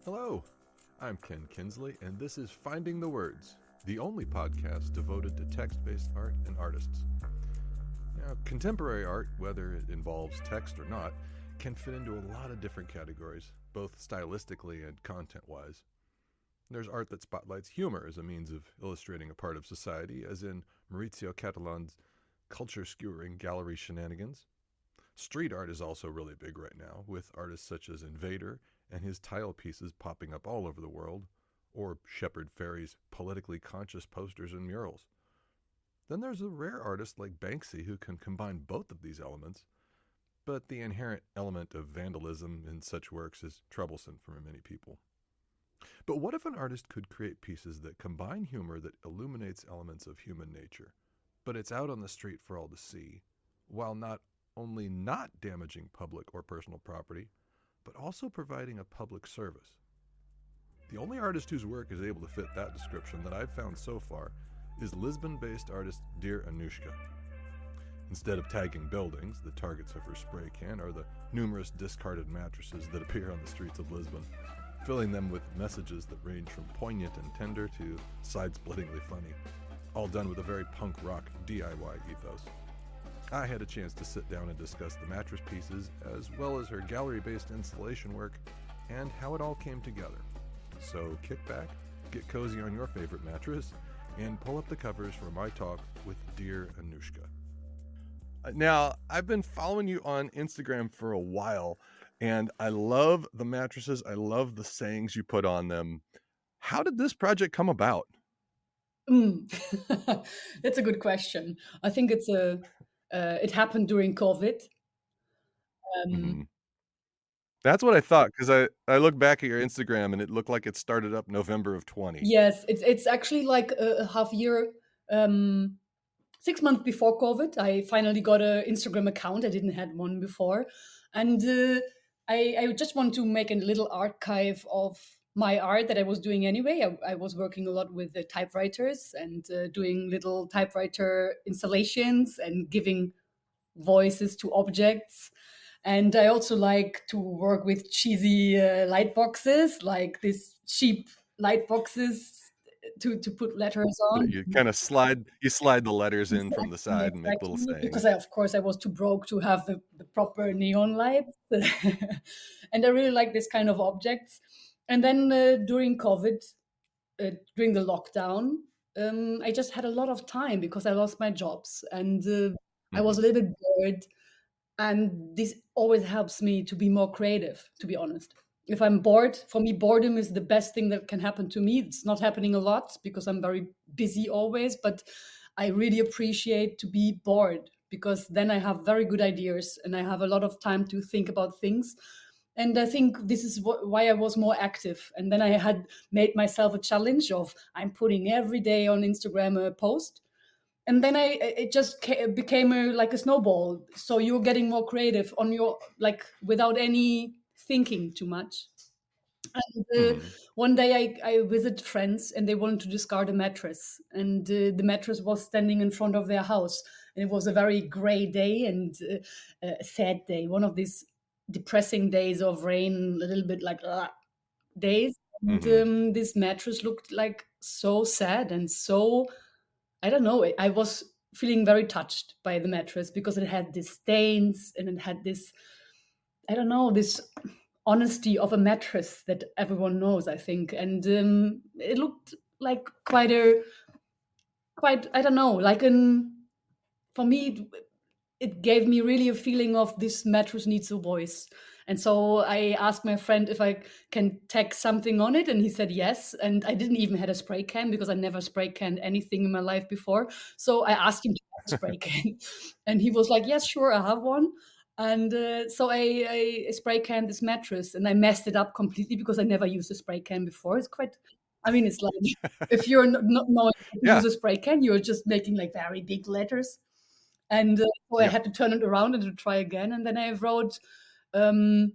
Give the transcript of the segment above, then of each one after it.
Hello, I'm Ken Kinsley, and this is Finding the Words, the only podcast devoted to text-based art and artists. Now, contemporary art, whether it involves text or not, can fit into a lot of different categories, both stylistically and content-wise. There's art that spotlights humor as a means of illustrating a part of society, as in Maurizio Catalan's culture-skewering gallery shenanigans. Street art is also really big right now, with artists such as Invader and his tile pieces popping up all over the world, or Shepard Fairey's politically conscious posters and murals. Then there's a rare artist like Banksy who can combine both of these elements, but the inherent element of vandalism in such works is troublesome for many people. But what if an artist could create pieces that combine humor that illuminates elements of human nature, but it's out on the street for all to see, while not only not damaging public or personal property, but also providing a public service? The only artist whose work is able to fit that description that I've found so far is Lisbon-based artist Dear Anushka. Instead of tagging buildings, the targets of her spray can are the numerous discarded mattresses that appear on the streets of Lisbon, filling them with messages that range from poignant and tender to side-splittingly funny, all done with a very punk rock DIY ethos. I had a chance to sit down and discuss the mattress pieces, as well as her gallery-based installation work, and how it all came together. So kick back, get cozy on your favorite mattress, and pull up the covers for my talk with Dear Anushka. Now, I've been following you on Instagram for a while, and I love the mattresses. I love the sayings you put on them. How did this project come about? That's a good question. I think it happened during COVID. Mm-hmm. Um, That's what I thought, because I look back at your Instagram and it looked like it started up November of 20. yes, it's actually like a half year, 6 months before COVID. I finally got an Instagram account. I didn't had one before, and I just want to make a little archive of my art that I was doing anyway. I was working a lot with the typewriters and doing little typewriter installations and giving voices to objects. And I also like to work with cheesy light boxes, like these cheap light boxes to put letters on. You kind of slide the letters in from the Exactly, side and make little exactly. Because sayings. of course, I was too broke to have the proper neon lights, and I really like this kind of objects. And then during COVID, during the lockdown, I just had a lot of time because I lost my jobs, and I was Mm-hmm. a little bit bored. And this always helps me to be more creative, to be honest. If I'm bored, for me boredom is the best thing that can happen to me. It's not happening a lot because I'm very busy always, but I really appreciate to be bored because then I have very good ideas and I have a lot of time to think about things. And I think this is why I was more active. And then I had made myself a challenge of I'm putting every day on Instagram a post, and then it just became like a snowball. So you're getting more creative on your, like, without any thinking too much. And Mm-hmm. one day I visited friends and they wanted to discard a mattress, and the mattress was standing in front of their house, and it was a very gray day and a sad day, one of these depressing days of rain, a little bit like days. And Mm-hmm. this mattress looked like so sad and so, I don't know. I was feeling very touched by the mattress because it had these stains and it had this, I don't know, this honesty of a mattress that everyone knows, I think. And it looked like quite, I don't know, like for me, it gave me really a feeling of this mattress needs a voice. And so I asked my friend if I can tag something on it, and he said yes. And I didn't even had a spray can because I never spray canned anything in my life before. So I asked him to have a spray can, and he was like, "Yes, sure, I have one." And so I spray canned this mattress, and I messed it up completely because I never used a spray can before. It's quite, I mean, it's like if you're not knowing how to Yeah. use a spray can, you're just making like very big letters. And so I Yep. had to turn it around and to try again. And then I wrote um,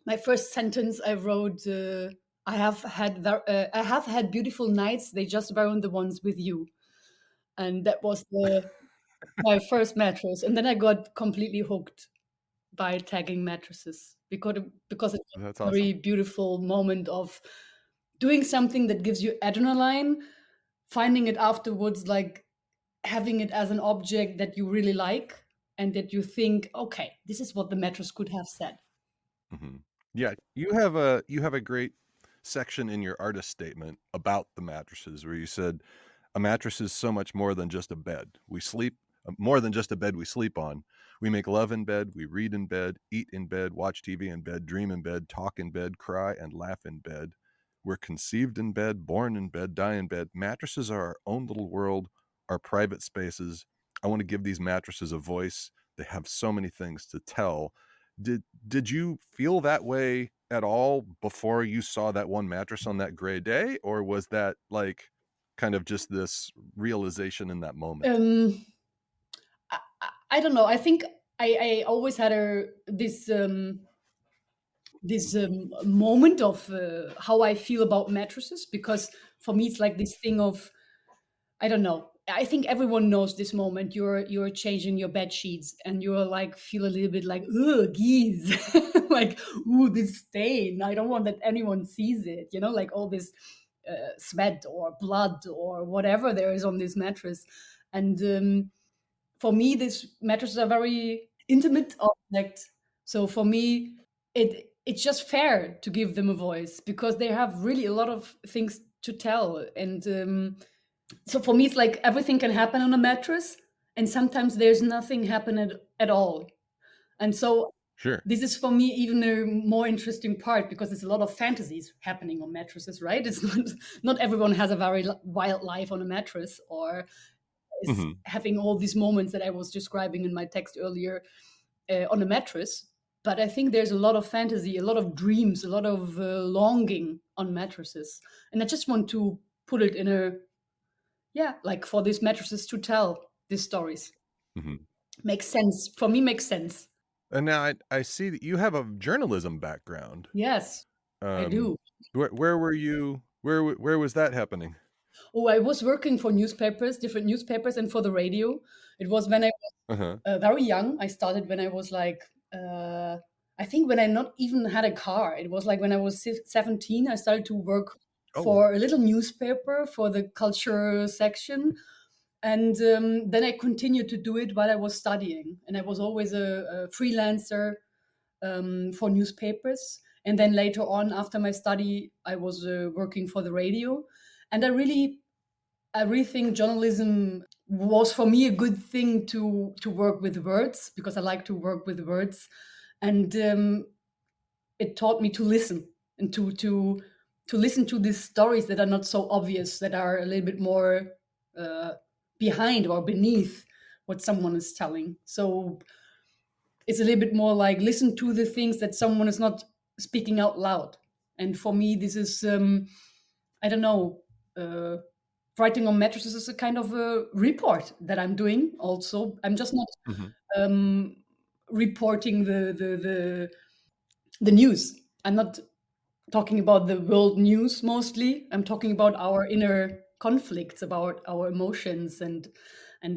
my first sentence. I wrote, I have had beautiful nights. They just weren't the ones with you." And that was my first mattress. And then I got completely hooked by tagging mattresses. because it's That's a very awesome. beautiful moment of doing something that gives you adrenaline, finding it afterwards, like having it as an object that you really like and that you think, okay, this is what the mattress could have said. Hmm. Yeah, you have a great section in your artist statement about the mattresses where you said a mattress is so much more than just a bed. We sleep more than just a bed we sleep on. We make love in bed, we read in bed, eat in bed, watch TV in bed, dream in bed, talk in bed, cry and laugh in bed. We're conceived in bed, born in bed, die in bed. Mattresses are our own little world, our private spaces. I want to give these mattresses a voice. They have so many things to tell. Did you feel that way at all before you saw that one mattress on that gray day, or was that like kind of just this realization in that moment? Um, I don't know. I think I always had this moment of how I feel about mattresses, because for me it's like this thing of, I don't know. I think everyone knows this moment. You're changing your bed sheets and you're like feel a little bit like, ugh, geez, like, ooh, this stain. I don't want that anyone sees it. You know, like all this sweat or blood or whatever there is on this mattress. And for me, these mattresses are very intimate object. So for me, it's just fair to give them a voice because they have really a lot of things to tell. And so for me, it's like everything can happen on a mattress, and sometimes there's nothing happen at all. And so Sure. this is for me even a more interesting part because there's a lot of fantasies happening on mattresses, right? It's not everyone has a very wild life on a mattress or is Hmm. having all these moments that I was describing in my text earlier on a mattress. But I think there's a lot of fantasy, a lot of dreams, a lot of longing on mattresses, and I just want to put it in a, yeah, like for these mattresses to tell these stories. Hmm. Makes sense for me. Makes sense. And now I see that you have a journalism background. Yes, I Um, do. where were you? Where was that happening? Oh, I was working for newspapers, different newspapers, and for the radio. It was when I was Uh-huh. very young. I started when I was like, I think when I not even had a car. It was like when I was 17, I started to work Oh, wow. for a little newspaper for the culture section. And then I continued to do it while I was studying. And I was always a freelancer for newspapers. And then later on, after my study, I was working for the radio. And I really think journalism was for me a good thing to work with words because I like to work with words, and it taught me to listen and to listen to these stories that are not so obvious, that are a little bit more uh, behind or beneath what someone is telling. So it's a little bit more like listen to the things that someone is not speaking out loud. And for me, this is I don't know. Uh, Writing on mattresses is a kind of a report that I'm doing. Also, I'm just not Hmm. um, reporting the news. I'm not talking about the world news mostly. I'm talking about our inner conflicts, about our emotions and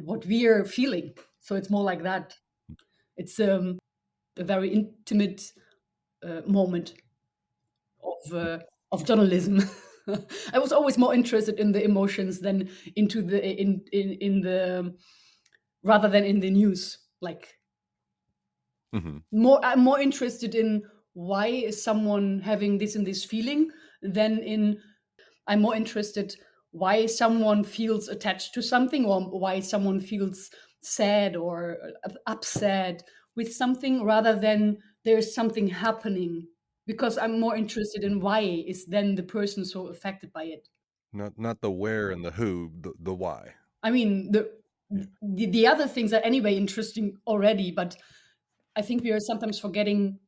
what we are feeling. So it's more like that. It's a very intimate moment of journalism. I was always more interested in the emotions than into the in the rather than in the news. Like Hmm. more, I'm more interested in why is someone having this and this feeling than in, I'm more interested why someone feels attached to something or why someone feels sad or upset with something rather than there's something happening, because I'm more interested in why is then the person so affected by it. Not the where and the who, the why. I mean, Yeah. the other things are anyway interesting already, but I think we are sometimes forgetting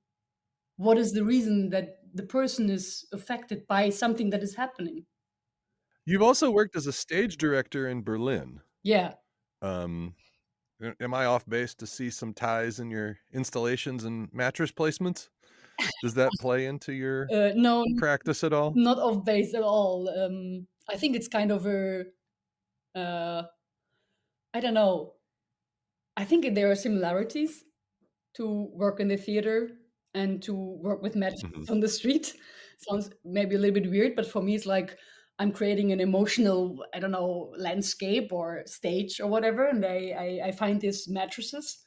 what is the reason that the person is affected by something that is happening. You've also worked as a stage director in Berlin. Yeah. Um, am I off base to see some ties in your installations and mattress placements? Does that play into your No, practice at all? not off base at all. I think it's kind of a, uh, I don't know. I think there are similarities to work in the theater. and to work with Hmm. mattresses on the street. Sounds maybe a little bit weird, but for me, it's like I'm creating an emotional, I don't know, landscape or stage or whatever. And I find these mattresses,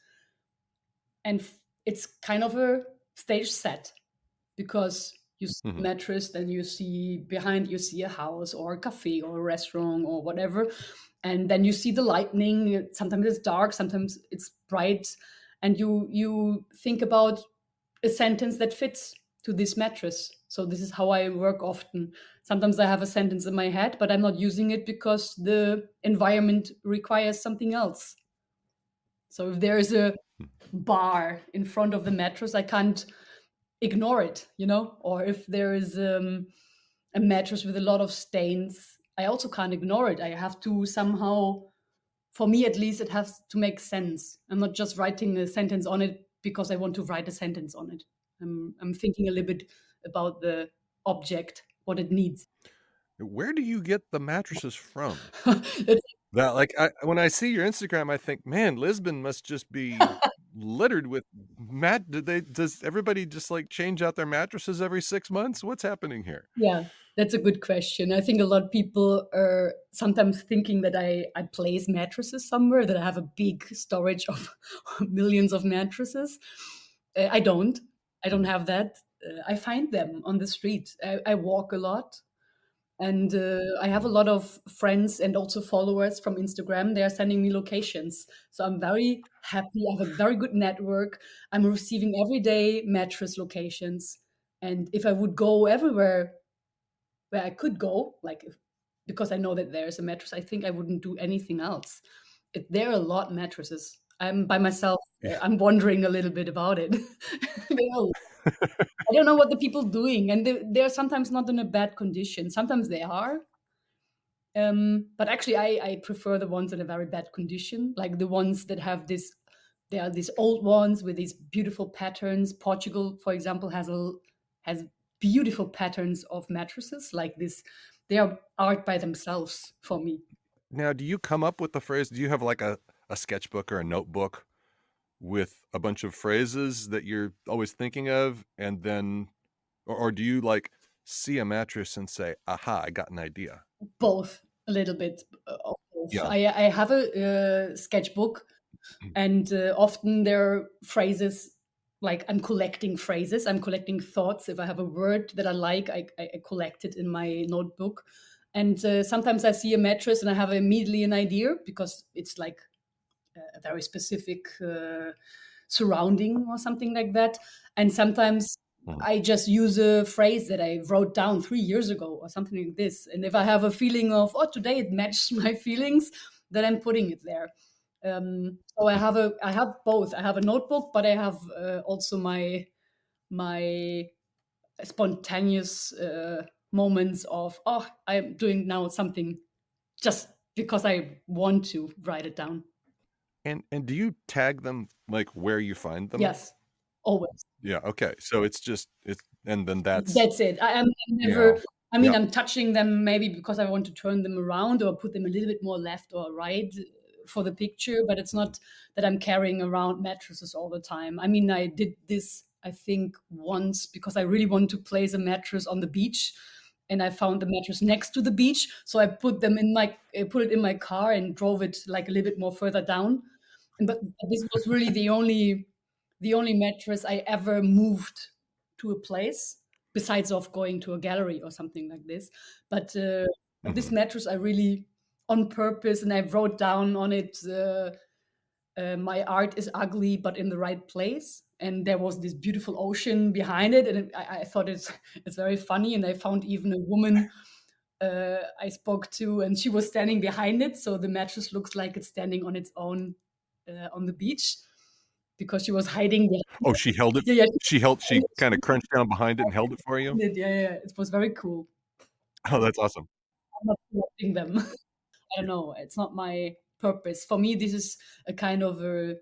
and it's kind of a stage set because you see a Hmm. mattress, then you see behind you see a house or a cafe or a restaurant or whatever, and then you see the lightning. Sometimes it's dark, sometimes it's bright, and you think about a sentence that fits to this mattress. So this is how I work often. Sometimes I have a sentence in my head, but I'm not using it because the environment requires something else. So if there is a bar in front of the mattress, I can't ignore it, or if there is a mattress with a lot of stains, I also can't ignore it. I have to somehow, for me at least, it has to make sense. I'm not just writing a sentence on it because I want to write a sentence on it. I'm thinking a little bit about the object, what it needs. Where do you get the mattresses from? It's That like when I see your Instagram, I think, man, Lisbon must just be littered with does everybody just like change out their mattresses every 6 months? What's happening here? Yeah, that's a good question. I think a lot of people are sometimes thinking that I place mattresses somewhere, that I have a big storage of millions of mattresses. I don't. I don't Mhm. have that. I find them on the street. I walk a lot, and I have a Mhm. lot of friends and also followers from Instagram. They are sending me locations. So I'm very happy. I have a very good network. I'm receiving every day mattress locations. And if I would go everywhere where I could go, like because I know that there's a mattress, I think I wouldn't do anything else. There are a lot of mattresses. I'm by myself. Yeah. I'm wondering a little bit about it. There are I don't know what the people doing, and they're sometimes not in a bad condition. Sometimes they are, but actually, I prefer the ones in a very bad condition, like the ones that have this. There are these old ones with these beautiful patterns. Portugal, for example, has beautiful patterns of mattresses like this. They are art by themselves for me. Now, do you come up with the phrase? Do you have like a sketchbook or a notebook with a bunch of phrases that you're always thinking of, and then, or do you like see a mattress and say, "Aha, I got an idea"? Both, a little bit of both. Yeah. I have a sketchbook, and often there are phrases, like I'm collecting phrases, I'm collecting thoughts. If I have a word that I like, I collect it in my notebook. And sometimes I see a mattress and I have immediately an idea because it's like a very specific surrounding or something like that. And sometimes Mhm. I just use a phrase that I wrote down 3 years ago or something like this. And if I have a feeling of, oh, today it matched my feelings, then I'm putting it there. So I have both. I have a notebook, but I have also my spontaneous moments of, oh, I'm doing now something just because I want to write it down. And do you tag them like where you find them? Yes, always. Yeah, okay. So it's and then that's That's it. I'm yeah. never. I mean, Yeah. I'm touching them maybe because I want to turn them around or put them a little bit more left or right for the picture, but it's Mhm. not that I'm carrying around mattresses all the time. I mean, I did this, I think, once because I really wanted to place a mattress on the beach, and I found the mattress next to the beach, so I put it in my car and drove it like a little bit more further down. And but this was really the only mattress I ever moved to a place besides of going to a gallery or something like this. But this Mhm. mattress I really on purpose, and I wrote down on it, my art is ugly but in the right place. And there was this beautiful ocean behind it, and I thought it's very funny. And I found even a woman I spoke to, and she was standing behind it, so the mattress looks like it's standing on its own on the beach because she was hiding behind Oh, it. she held it Yeah, yeah, she kinda crunched down behind it and held it for you? yeah, yeah, yeah. It was very cool. Oh, that's awesome. I'm not collecting them. I don't know. It's not my purpose. For me, this is a kind of a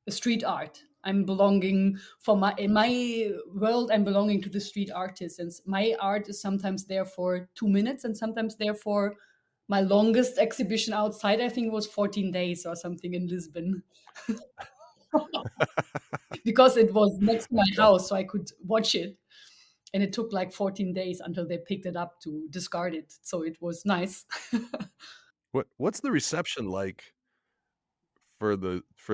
street art. I'm belonging for my in my world. I'm belonging to the street artists, and my art is sometimes there for 2 minutes, and sometimes there for my longest exhibition outside. I think it was 14 days or something in Lisbon. because it was next to my Well, house, so I could watch it. And it took like 14 days until they picked it up to discard it. So it was nice. what's the reception like for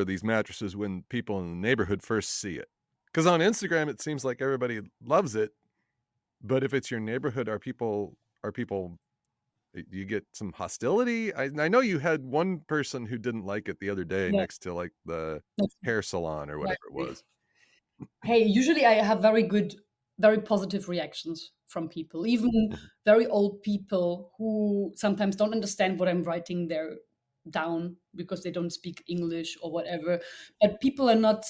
these mattresses when people in the neighborhood first see it? Because on Instagram it seems like everybody loves it, but if it's your neighborhood, are people do you get some hostility? I know you had one person who didn't like it the other day Yeah, next to like the that's hair salon or whatever it right. was. Hey, usually I have very good, very positive reactions from people, even Mhm. very old people who sometimes don't understand what I'm writing there down because they don't speak English or whatever. But people are not,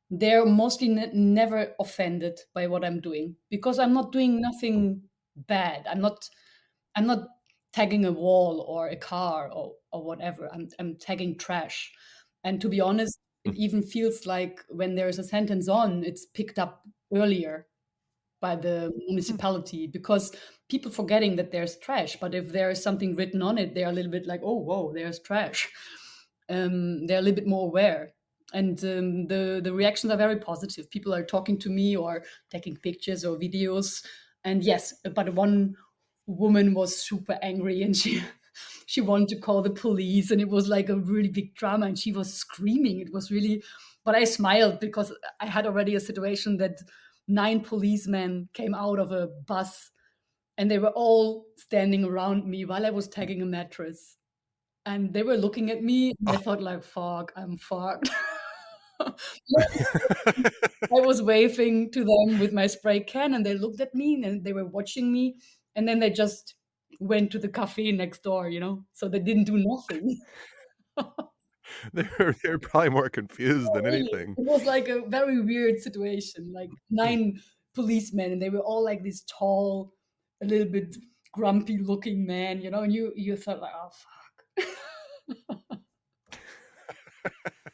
they're mostly never offended by what I'm doing because I'm not doing Mhm. nothing bad. I'm not tagging a wall or a car or whatever. I'm tagging trash. And to be honest, it Mhm. even feels like when there's a sentence on, it's picked up earlier by the Hmm. municipality because people forgetting that there's trash. But if there's something written on it, they're a little bit like, oh, whoa, there's trash. They're a little bit more aware. And the reactions are very positive. People are talking to me or taking pictures or videos. And yes, but one woman was super angry and she wanted to call the police and it was like a really big drama and she was screaming. It was really, but I smiled because I had already a situation that 9 policemen came out of a bus and they were all standing around me while I was tagging a mattress and they were looking at me and I Oh. thought like, fuck, I'm fucked. I was waving to them with my spray can and they looked at me and they were watching me and then they just went to the cafe next door, so they didn't do nothing. They're probably more confused than Really, anything. it was like a very weird situation, like 9 policemen and they were all like this tall, a little bit grumpy looking man, and you thought like, oh fuck.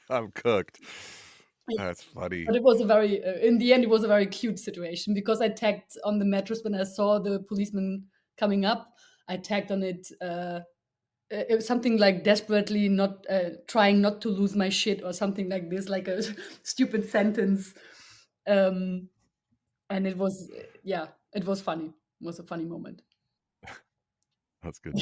I'm cooked. That's funny. But it was a very, in the end, it was a very cute situation because I tagged on the mattress when I saw the policeman coming up. I tagged on it. It was something like desperately not trying not to lose my shit or something like this, like a stupid sentence. Um, and it was, yeah, it was funny. It was a funny moment. That's good.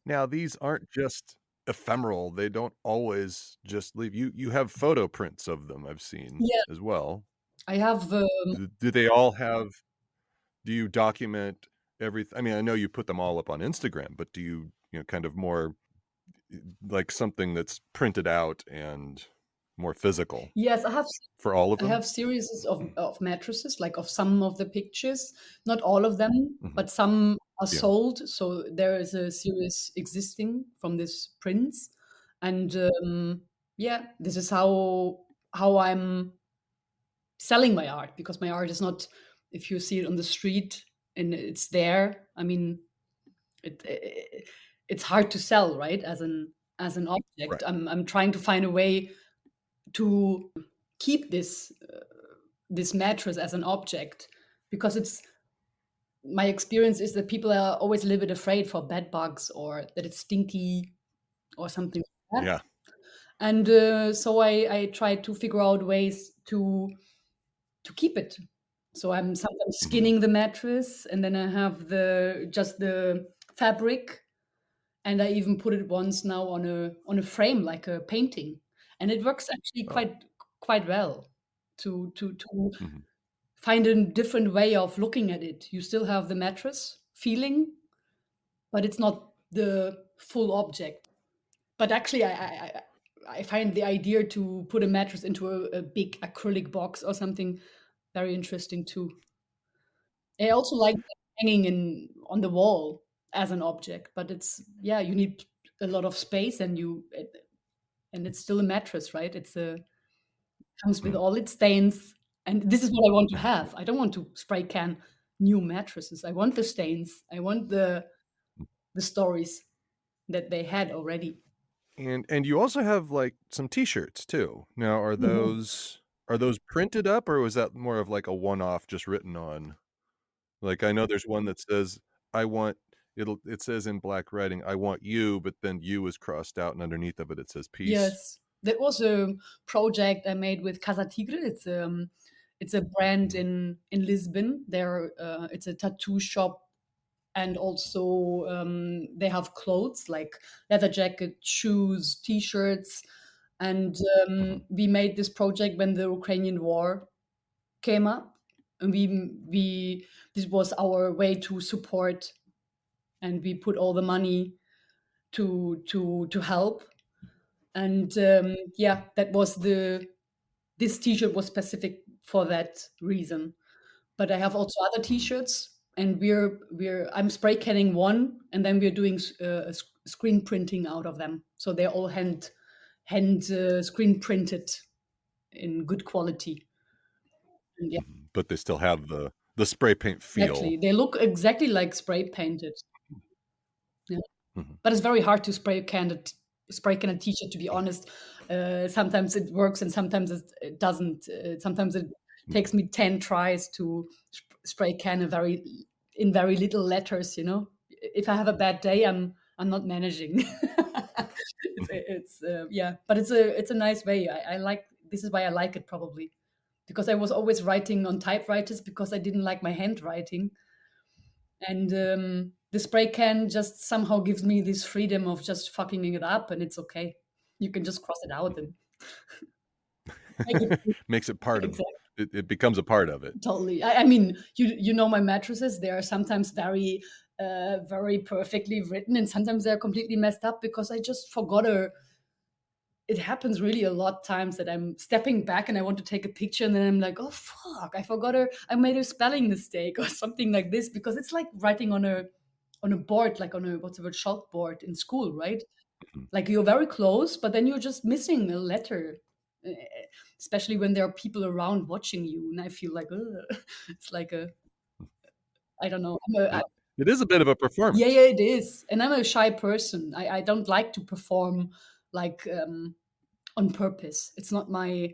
Now, these aren't just ephemeral. They don't always just leave you. You have photo prints of them, I've seen Yeah, as well. I have. Do they all have do you document everything? I mean, I know you put them all up on Instagram, but do you kind of more like something that's printed out and more physical Yes, I have. for all of I them? have series of mattresses, like of some of the pictures, not all of them, Mhm. but some are Yeah. sold. So there is a series existing from this prince, and yeah, this is how I'm selling my art because my art is not. If you see it on the street and it's there, I mean, it's hard to sell, right? As an object, Right. I'm trying to find a way to keep this mattress as an object because it's my experience is that people are always a little bit afraid for bed bugs or that it's stinky or something like that. Yeah. And so I try to figure out ways to keep it. So I'm sometimes Mhm. skinning the mattress and then I have the fabric and I even put it once now on a frame like a painting, and it works actually Oh. quite well to Mhm. find a different way of looking at it. You still have the mattress feeling, but it's not the full object. But actually, I find the idea to put a mattress into a big acrylic box or something very interesting too. I also like hanging in on the wall as an object, but it's yeah, you need a lot of space and it's still a mattress, right? It's a comes with Mhm. all its stains, and this is what I want to have. I don't want to spray can new mattresses. I want the stains. I want the stories that they had already. And you also have, like, some T-shirts too. Now Mhm. are those printed up, or was that more of, like, a one-off just written on? Like, I know there's one that says, "I want" it says in black writing, "I want you," but then "you" is crossed out, and underneath of it, it says "peace." Yes. That was a project I made with Casa Tigre. It's a brand Mhm. in Lisbon. It's a tattoo shop, and also they have clothes like leather jacket, shoes, t-shirts, and Mhm. we made this project when the Ukrainian war came up, and we this was our way to support, and we put all the money to help, and yeah, that was the this t-shirt was specific for that reason. But I have also other Mhm. t-shirts, and we're I'm spray canning one, and then we're doing screen printing out of them, so they're all hand screen printed in good quality. And yeah, Mhm. But they still have the spray paint exactly, feel. they look exactly like spray painted. Yeah. Mhm. But it's very hard to spray can a t-shirt, to be honest. Sometimes it works and sometimes it doesn't. Sometimes it takes Mhm. me 10 tries to spray can a very in very little letters, you know. If I have a bad day, I'm not managing. Mhm. Yeah, but it's a nice way. I like this is why I like it, probably because I was always writing on typewriters because I didn't like my handwriting, and the spray can just somehow gives me this freedom of just fucking it up, and it's okay. You can just cross it out and make it Makes it part of exactly. it. It becomes a part of it. Totally. I mean, you know my mattresses. They are sometimes very perfectly written, and sometimes they're completely messed up because I just forgot a. It happens really a lot times that I'm stepping back and I want to take a picture, and then I'm like, oh fuck, I forgot her. I made a spelling mistake or something like this, because it's like writing on a board, like on a what's the word, chalkboard in school, right? Mhm. Like you're very close, but then you're just missing a letter, eh, especially when there are people around watching you. And I feel like, ugh. It's like a, I don't know. It is a bit of a Yeah, performance. yeah, it is. And I'm a shy person. I don't like to perform like on purpose. It's not my,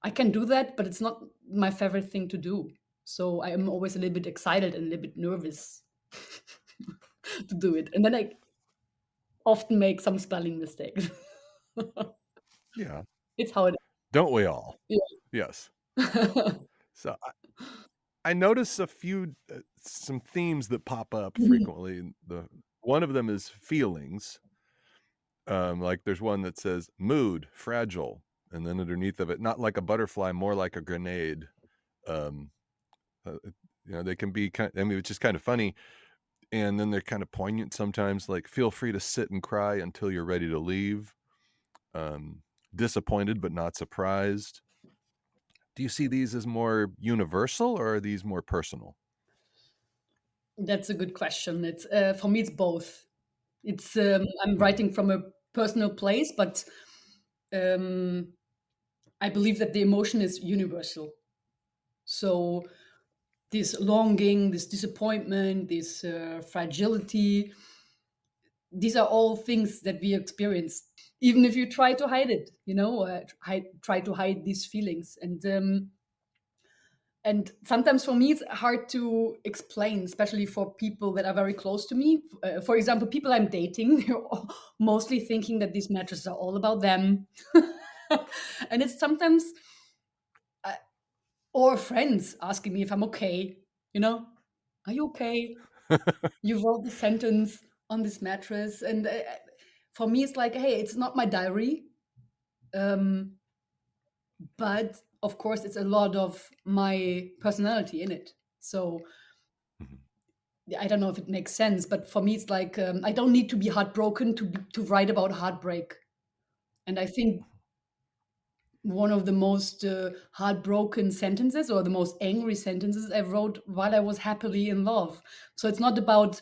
I can do that, but it's not my favorite thing to do. So I am always a little bit excited and a little bit nervous to do it. And then I often make some spelling mistakes. Yeah. It's how it Don't we all? is. Yes. Yeah. So I notice a few some themes that pop up Mhm. frequently. The one of them is feelings. Like there's one that says mood fragile, and then underneath of it, not like a butterfly, more like a grenade. Um, they can be kind. I mean, which is kind of funny, and then they're kind of poignant sometimes. Like feel free to sit and cry until you're ready to leave. Um, disappointed but not surprised. Do you see these as more universal or are these more personal? That's a good question. It's for me, it's both. I'm Mhm. writing from a personal place, but um, I believe that the emotion is universal. So this longing, this disappointment, this fragility, these are all things that we experience, even if you try to hide it. Try to hide these feelings, and sometimes for me it's hard to explain, especially for people that are very close to me. For example, people I'm dating, they're all mostly thinking that these mattresses are all about them. And it's sometimes uh, or friends asking me if I'm okay, you know are you okay, you wrote the sentence on this mattress. And for me it's like, hey, it's not my diary, um, but of course it's a lot of my personality in it. So Mhm. I don't know if it makes sense, but for me, it's like I don't need to be heartbroken to write about heartbreak. And I think one of the most heartbroken sentences, or the most angry sentences, I wrote while I was happily in love. So it's not about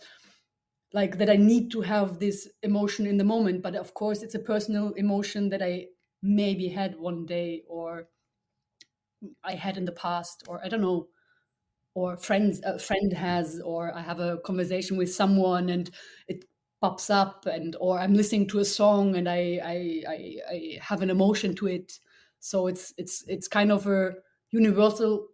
like that I need to have this emotion in the moment, but of course, it's a personal emotion that I maybe had one day, or I had in the past, or I don't know, or friends a friend has, or I have a conversation with someone and it pops up, and or I'm listening to a song and I have an emotion to it. So it's kind of a universal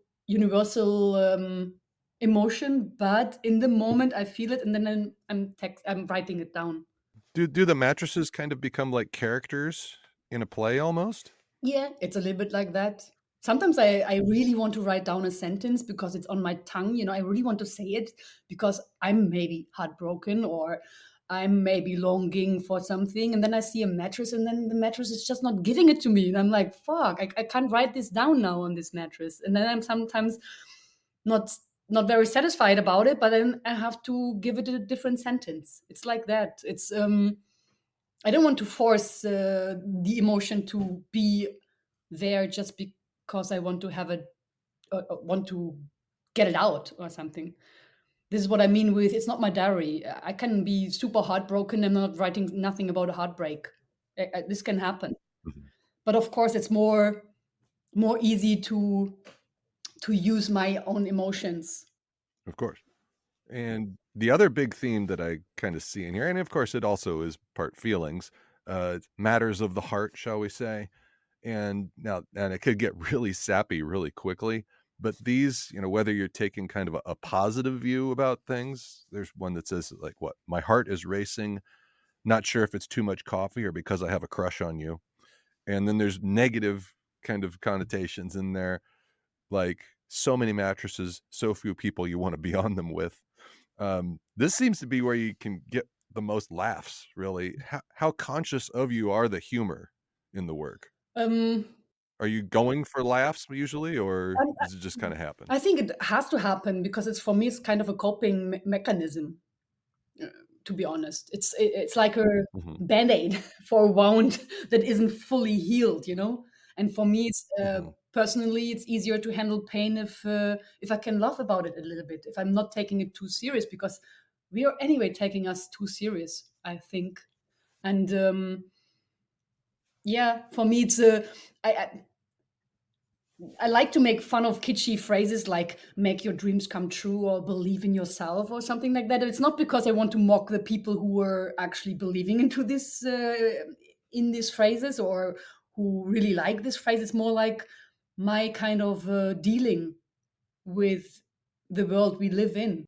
emotion, but in the moment I feel it, and then I'm writing it down. Do the mattresses kind of become like characters in a play almost? Yeah, it's a little bit like that. Sometimes I really want to write down a sentence because it's on my tongue. I really want to say it because I'm maybe heartbroken or I'm maybe longing for something. And then I see a mattress and then the mattress is just not giving it to me. And I'm like, fuck, I can't write this down now on this mattress. And then I'm sometimes not not very satisfied about it, but then I have to give it a different sentence. It's like that. It's I don't want to force the emotion to be there just because I want to have it, want to get it out or something. This is what I mean with it's not my diary. I can be super heartbroken and not writing nothing about a heartbreak. This can happen, Mhm. but of course, it's more easy to use my own emotions. Of course. And the other big theme that I kind of see in here, and of course it also is part feelings, matters of the heart, shall we say. And it could get really sappy really quickly. But these, whether you're taking kind of a positive view about things, there's one that says like what, my heart is racing, not sure if it's too much coffee or because I have a crush on you. And then there's negative kind of connotations in there, like so many mattresses, so few people you want to be on them with. This seems to be where you can get the most laughs, really. How conscious of you are the humor in the work? Um, Are you going for laughs usually, or I, does it just kind of happen? I think it has to happen because it's for me it's kind of a coping mechanism. uh, to be honest. It's like a Hmm. band-aid for a wound that isn't fully healed. And for me, it's Hmm. personally, it's easier to handle pain if I can laugh about it a little bit, if I'm not taking it too serious, because we are anyway taking us too serious, I think. And yeah, for me, I like to make fun of kitschy phrases like make your dreams come true or believe in yourself or something like that. It's not because I want to mock the people who are actually believing into this in these phrases or who really like this phrase. It's more like my kind of dealing with the world we live in.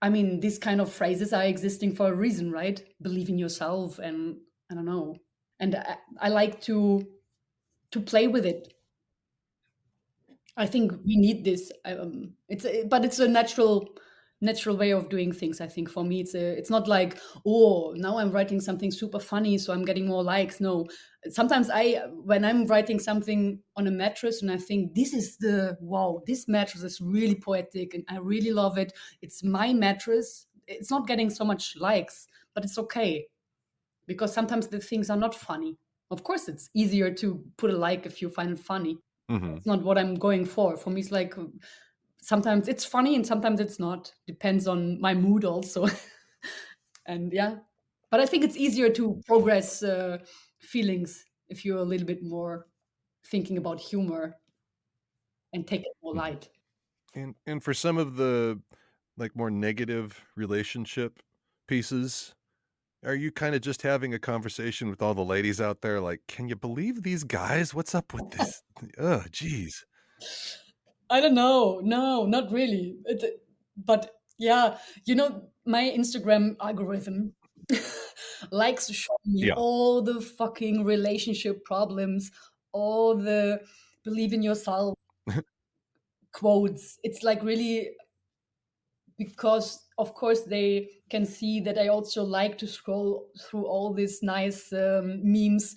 I mean, these kind of phrases are existing for a reason, right? Believe in yourself, and I don't know. And I like to play with it. I think we need this. But it's a natural way of doing things. I think for me, it's not like, oh, now I'm writing something super funny, so I'm getting more likes. No, sometimes when I'm writing something on a mattress, and I think this is the wow, this mattress is really poetic, and I really love it. It's my mattress. It's not getting so much likes, but it's okay because sometimes the things are not funny. Of course, it's easier to put a like if you find it funny. Hmm. It's not what I'm going for. For me, it's like sometimes it's funny and sometimes it's not. Depends on my mood also. And yeah, but I think it's easier to progress feelings if you're a little bit more thinking about humor and take it more Hmm. light. And for some of the like more negative relationship pieces, are you kind of just having a conversation with all the ladies out there? Like, can you believe these guys? What's up with this? Oh, geez. I don't know. No, not really. But yeah, my Instagram algorithm likes to show me Yeah. all the fucking relationship problems, all the believe in yourself quotes. It's like really because, of course, they can see that I also like to scroll through all these nice memes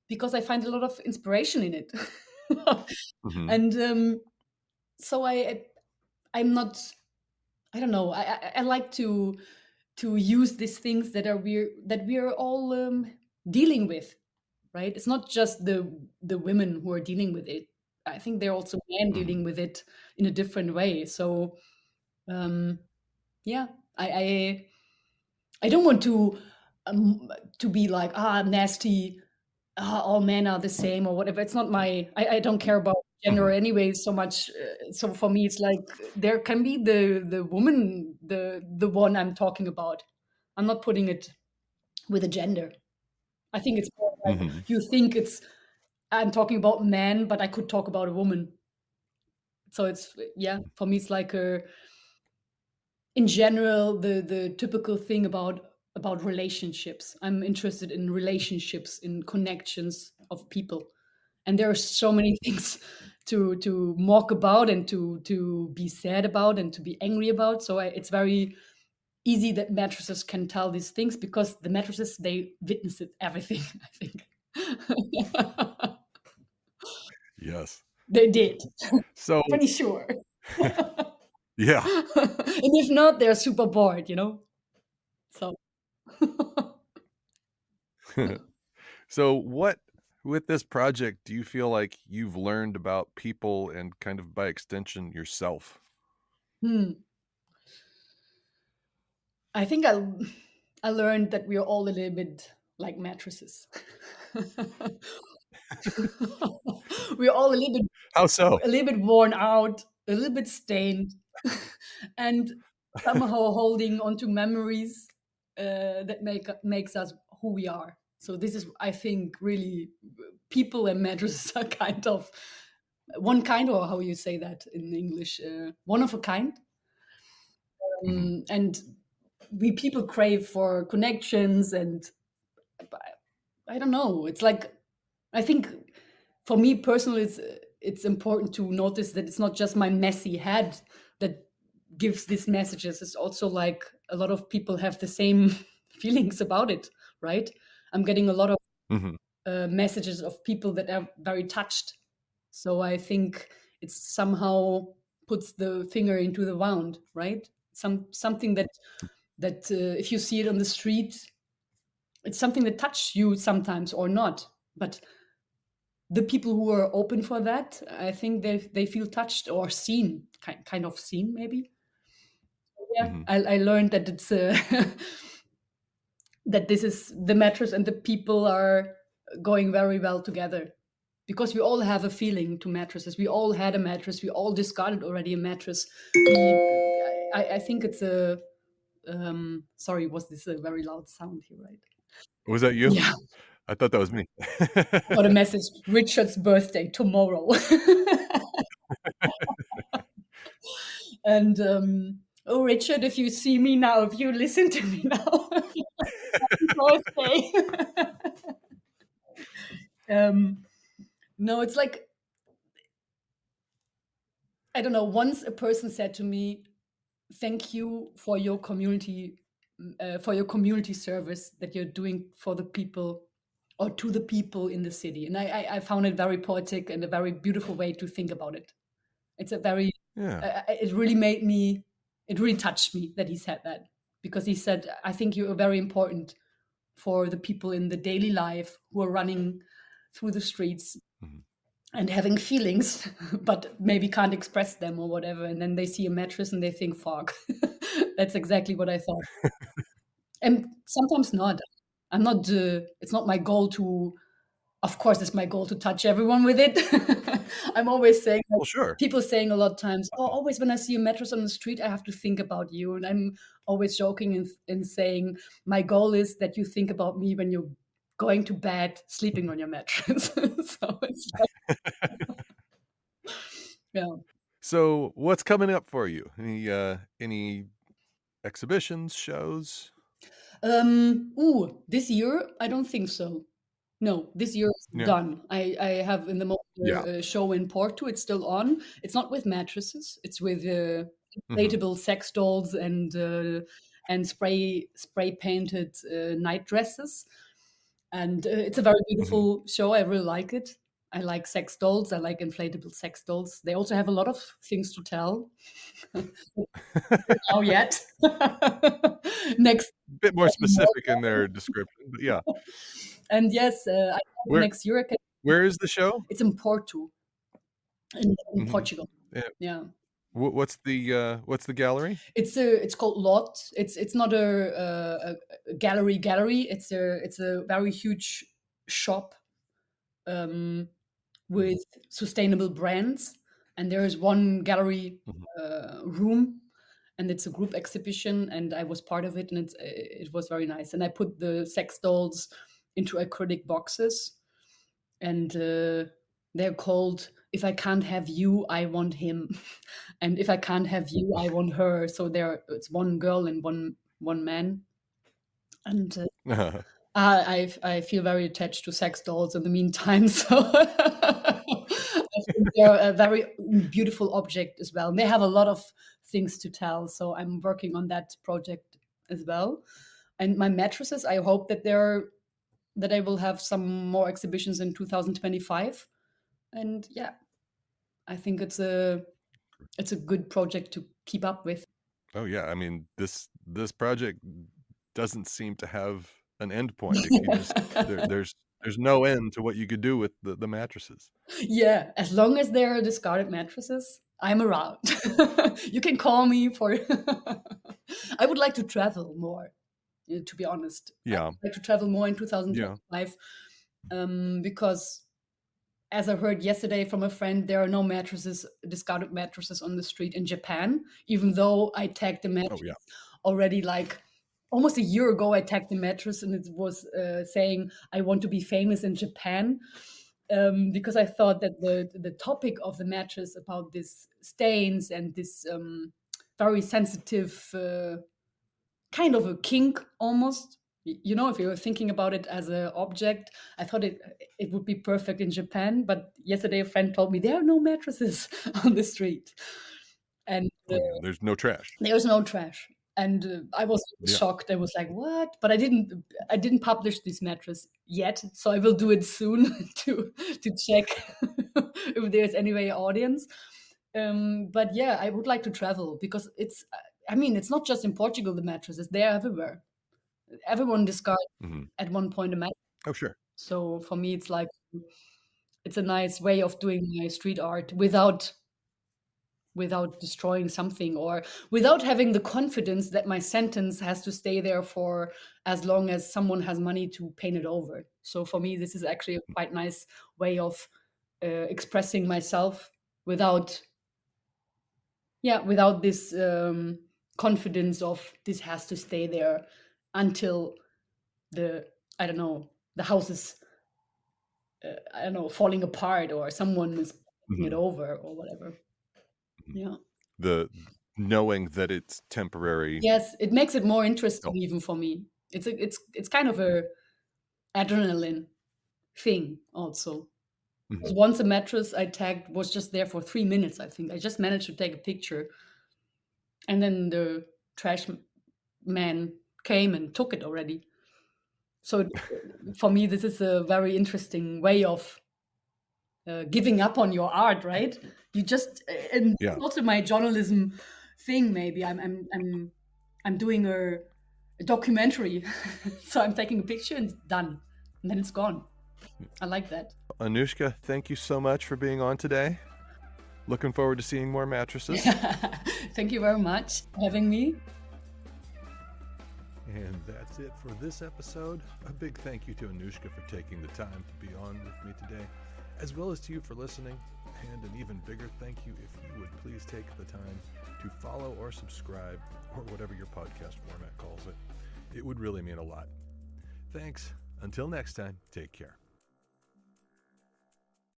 because I find a lot of inspiration in it. Hmm. And so I'm not. I don't know. I like to use these things that we're all dealing with, right? It's not just the women who are dealing with it. I think there are also men dealing Hmm. with it in a different way. So um, yeah, I don't want um, to be like nasty. All men are the same or whatever. It's not I don't care about gender Hmm. anyway so much. So for me, it's like there can be the woman, the one I'm talking about. I'm not putting it with a gender. I think it's more like Hmm. you think it's I'm talking about man, but I could talk about a woman. So it's yeah, for me it's like in general the typical thing about relationships. I'm interested in relationships, in connections, of people, and there are so many things to mock about and to be sad about and to be angry about. So it's very easy that mattresses can tell these things because the mattresses, they witness it everything. I think Yes. they did. So, Pretty sure. yeah. And if not, they're super bored, you know. So So, what with this project do you feel like you've learned about people and kind of by extension yourself? hmm. I think I learned that we are all a little bit like mattresses. We're all How so? a little bit worn out, a little bit stained, and somehow holding onto memories that makes us who we are. So this is, I think, really people and mattresses are kind of one kind, or how you say that in English, one of a kind. Mhm. And we people crave for connections, and I don't know. It's like, I think for me personally, it's important to notice that it's not just my messy head that gives these messages. It's also like a lot of people have the same feelings about it, right? I'm getting a lot of Mhm. messages of people that are very touched. So I think it's somehow puts the finger into the wound, right? Something that if you see it on the street, it's something that touches you sometimes or not. But the people who are open for that, I think they feel touched or seen, kind of seen, maybe. Yeah, Mhm. I learned that it's that this is the mattress and the people are going very well together, because we all have a feeling to mattresses. We all had a mattress. We all discarded already a mattress. I think it's a sorry, was this a very loud sound here, right? Was that you? Yeah. I thought that was me. Got a message. Richard's birthday tomorrow. And oh, Richard, if you see me now, if you listen to me now, happy birthday. um, no, it's like, I don't know. Once a person said to me, "Thank you for your community service that you're doing for the people or to the people in the city." And I found it very poetic and a very beautiful way to think about it. It's a very, Yeah. it really made me, it really touched me that he said that, because he said, "I think you are very important for the people in the daily life who are running through the streets Mhm. and having feelings, but maybe can't express them or whatever. And then they see a mattress and they think, fuck." That's exactly what I thought. And sometimes not. I'm not, it's not my goal to, of course, it's my goal to touch everyone with it. I'm always saying, like, Well, sure. people saying a lot of times, "Oh, always when I see a mattress on the street, I have to think about you." And I'm always joking and saying, my goal is that you think about me when you're going to bed, sleeping on your mattress. So it's like, yeah. So, what's coming up for you? Any exhibitions, shows? This year, I don't think so. No, this year is Yeah. done. I have in the moment Yeah. a show in Porto. It's still on. It's not with mattresses. It's with Mhm. inflatable sex dolls and spray painted night dresses. And it's a very Mhm. beautiful show. I really like it. I like sex dolls. I like inflatable sex dolls. They also have a lot of things to tell. Now yet. Next. Bit more specific in their description, but yeah. And yes, I hope Where next year I can. where is the show? It's in Porto, in Mhm. Portugal. Yeah. Yeah, What's the gallery? it's called Lot. It's not a gallery. It's a very huge shop um, Mhm. with sustainable brands, and there is one gallery Mhm. room, and it's a group exhibition, and I was part of it, and it was very nice. And I put the sex dolls into acrylic boxes, and they're called "If I can't have you, I want him," and "If I can't have you, I want her." So it's one girl and one man, and I feel very attached to sex dolls in the meantime, so I think they're a very beautiful object as well. And they have a lot of things to tell, so I'm working on that project as well. And my mattresses, I hope that I will have some more exhibitions in 2025. And yeah, I think it's a good project to keep up with. Oh yeah, I mean this project doesn't seem to have an end point. It could just there's no end to what you could do with the mattresses. Yeah, as long as they're discarded mattresses, I'm around. You can call me for. I would like to travel more, to be honest. I Yeah, would like to travel more in yeah. 2025 because, as I heard yesterday from a friend, there are no mattresses, discarded mattresses on the street in Japan, even though I tagged the Oh yeah. mattress already like almost a year ago. I tagged the mattress and it was saying, I want to be famous in Japan. Because I thought that the topic of the mattress about this stains and this very sensitive kind of a kink almost. You know, if you were thinking about it as an object, I thought it would be perfect in Japan. But yesterday, a friend told me there are no mattresses on the street, and Oh yeah. There's no trash. there's no trash. And I was Yeah. shocked. I was like, "What?" But I didn't publish this mattress yet, so I will do it soon to check if there's any audience. But yeah, I would like to travel because it's. I mean, it's not just in Portugal. The mattresses they're everywhere. Everyone discards Hmm. at one point a mattress. Oh sure. So for me, it's like it's a nice way of doing my street art without destroying something or without having the confidence that my sentence has to stay there for as long as someone has money to paint it over. So for me, this is actually a quite nice way of expressing myself without, yeah, without this confidence of this has to stay there until the I don't know the house is I don't know falling apart or someone is taking it Hmm. over or whatever. Yeah. The knowing that it's temporary Yes, it makes it more interesting helps. even for me. It's kind of a adrenaline thing also. 'Cause Hmm. once a mattress I tagged was just there for 3 minutes, I think. I just managed to take a picture, and then the trash man came and took it already. So for me, this is a very interesting way of giving up on your art, right? You just and Yeah. also my journalism thing. Maybe I'm doing a documentary, so I'm taking a picture and it's done, and then it's gone. I like that. Anushka, thank you so much for being on today. Looking forward to seeing more mattresses. Thank you very much for having me. And that's it for this episode. A big thank you to Anushka for taking the time to be on with me today, as well as to you for listening. And an even bigger thank you if you would please take the time to follow or subscribe, or whatever your podcast format calls it. It would really mean a lot. Thanks. Until next time, take care.